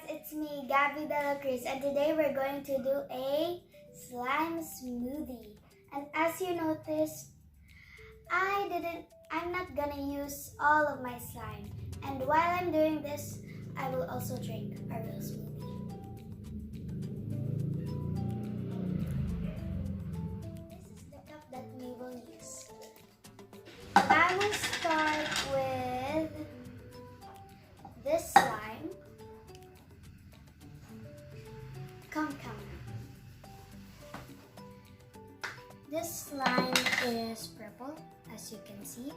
it's me, Gabrielle, and today we're going to do a slime smoothie. And as you noticed, I'm not gonna use all of my slime. And while I'm doing this, I will also drink a real smoothie. This is the cup that we will use. I will start with this slime. Come. This slime is purple, as you can see.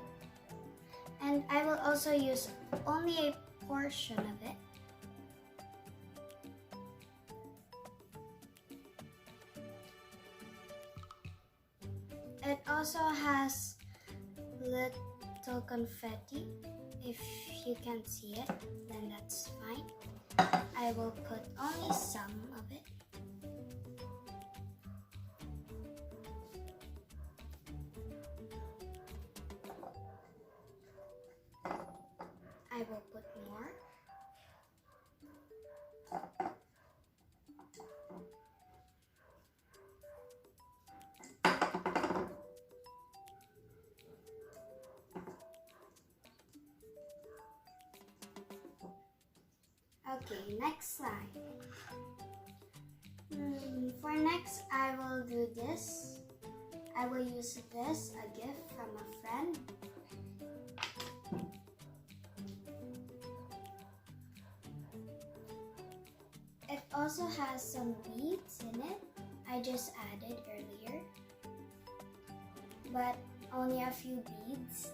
And I will also use only a portion of it. It also has little confetti. If you can't see it, then that's fine. I will put only some of it. I will put more. Okay, next slide. For next, I will do this. I will use this, a gift from a friend. It also has some beads in it. I just added earlier, but only a few beads.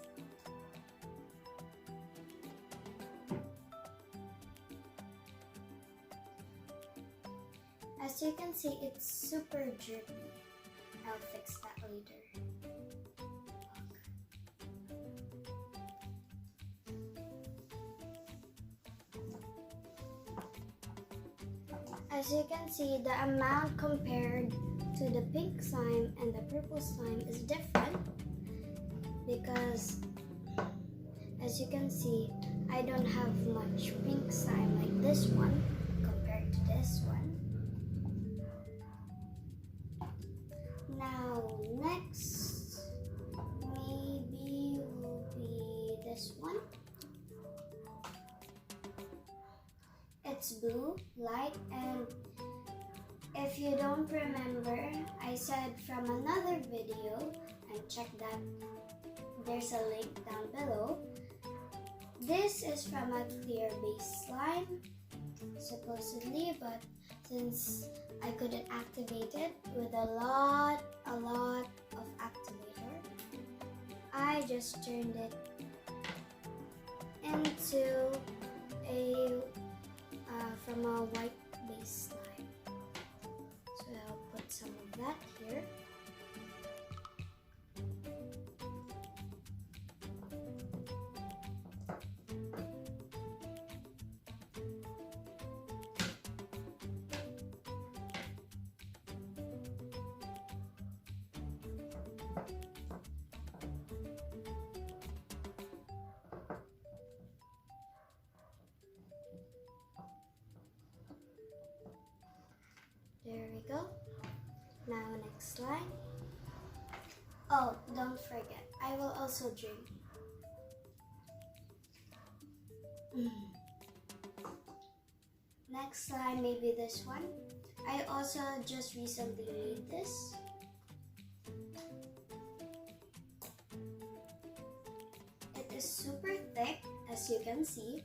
As you can see, it's super drippy. I'll fix that later. As you can see, the amount compared to the pink slime and the purple slime is different because, as you can see, I don't have much pink slime like this one compared to this one. Now, next, maybe will be this one. It's blue, light, and if you don't remember, I said from another video, and check that, there's a link down below. This is from a clear base slime, supposedly, but since I couldn't activate it with a lot of activator, I just turned it into from a white base slime. So I'll put some of that here. There we go. Now next slide. Oh, don't forget, I will also drink. Next slide, maybe this one. I also just recently made this. It is super thick, as you can see.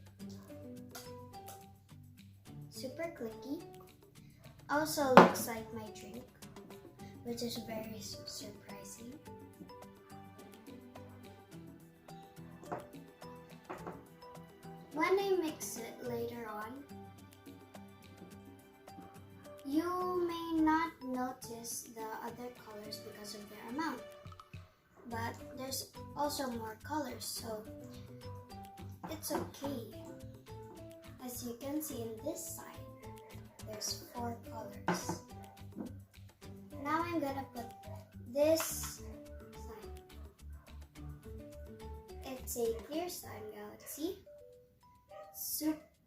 Super clicky. Also looks like my drink, which is very surprising. When I mix it later on, you may not notice the other colors because of their amount, but there's also more colors, so it's okay. As you can see in this side, there's 4 colors. Now I'm gonna put this slime. It's a clear slime galaxy.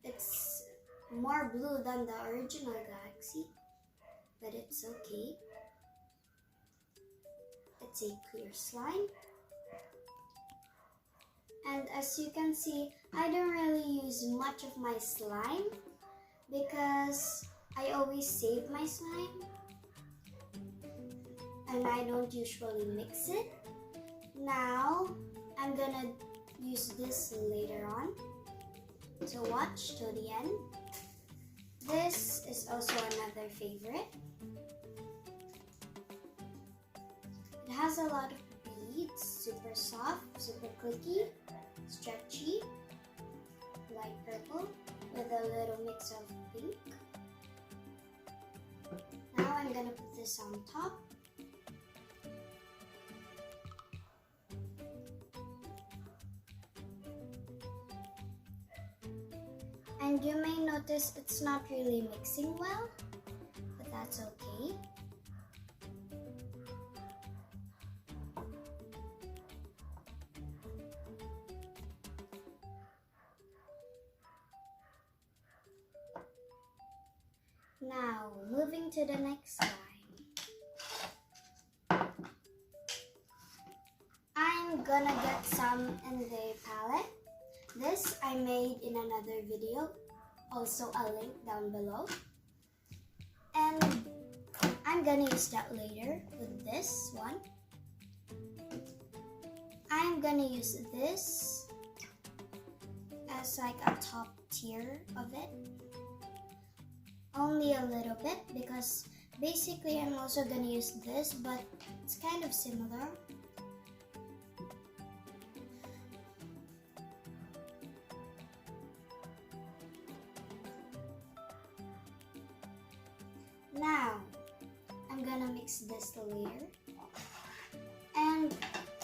It's more blue than the original galaxy, but it's okay. It's a clear slime. And as you can see, I don't really use much of my slime because I always save my slime and I don't usually mix it. Now, I'm gonna use this later on, so watch till the end. This is also another favorite. It has a lot of beads, super soft, super clicky, stretchy, light purple with a little mix of pink. Now I'm gonna put this on top. And you may notice it's not really mixing well, but that's okay. Now, moving to the next slime. I'm gonna get some in the palette. This I made in another video, also a link down below. And I'm gonna use that later with this one. I'm gonna use this as like a top tier of it. Only a little bit because basically I'm also gonna use this, but it's kind of similar. Now, I'm gonna mix this layer. And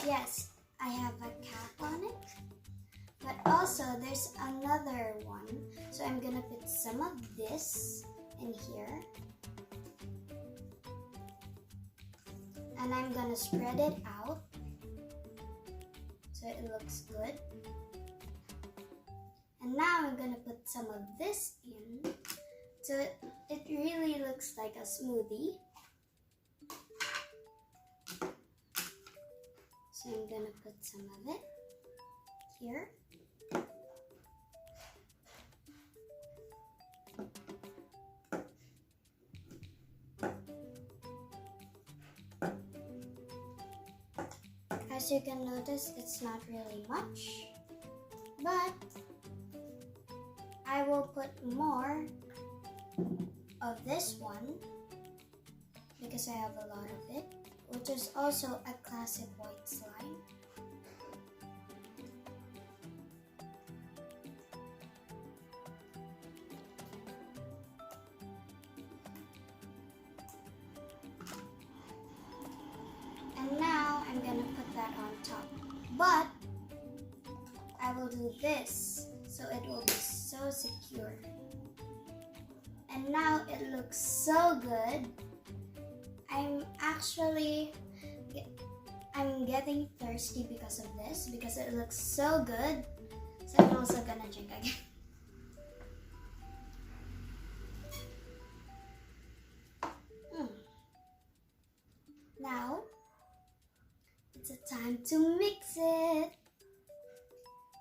yes, I have a cap on it. But also, there's another one. So I'm gonna put some of this in here. And I'm gonna spread it out so it looks good. And now I'm gonna put some of this in so it really looks like a smoothie. So I'm gonna put some of it here. As you can notice, it's not really much, but I will put more of this one because I have a lot of it, which is also a classic white slime. And now I'm gonna put that on top, but I will do this so it will be so secure. And now it looks so good. I'm getting thirsty because of this, because it looks so good. So I'm also gonna drink again. Now, it's a time to mix it.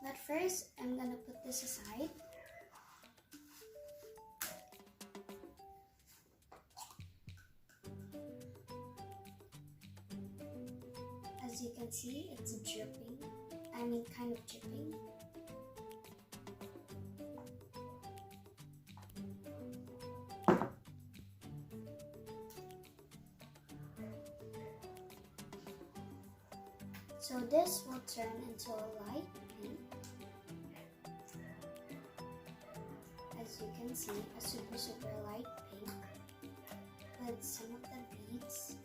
But first, I'm gonna put this aside. As you can see, it's dripping. I mean, kind of dripping. So this will turn into a light pink. As you can see, a super light pink with some of the beads.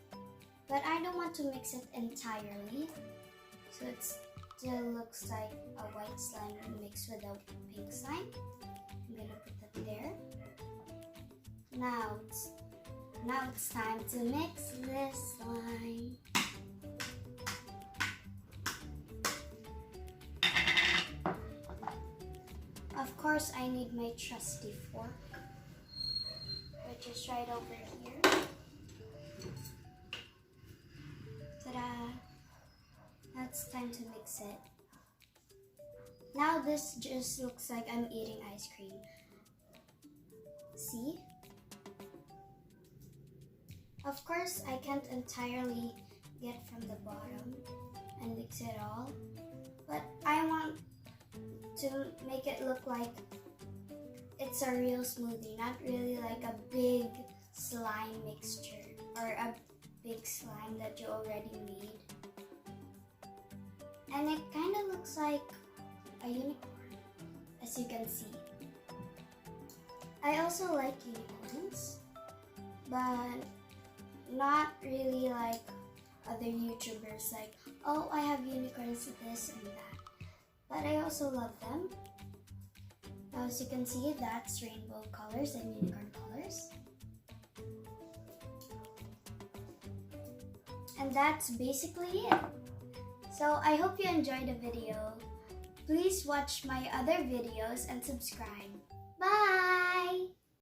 But I don't want to mix it entirely, so it still looks like a white slime mixed with a pink slime. I'm gonna put that there. Now it's time to mix this slime. Of course, I need my trusty fork, which is right over here. Ta-da! Now it's time to mix it. Now this just looks like I'm eating ice cream. See? Of course, I can't entirely get from the bottom and mix it all, but I want to make it look like it's a real smoothie, not really like a big slime mixture or a big slime that you already made. And it kind of looks like a unicorn, as you can see. I also like unicorns, but not really like other YouTubers, like, oh, I have unicorns, this and that. But I also love them. Now, as you can see, that's rainbow colors and unicorn colors. And that's basically it. So I hope you enjoyed the video. Please watch my other videos and subscribe. Bye!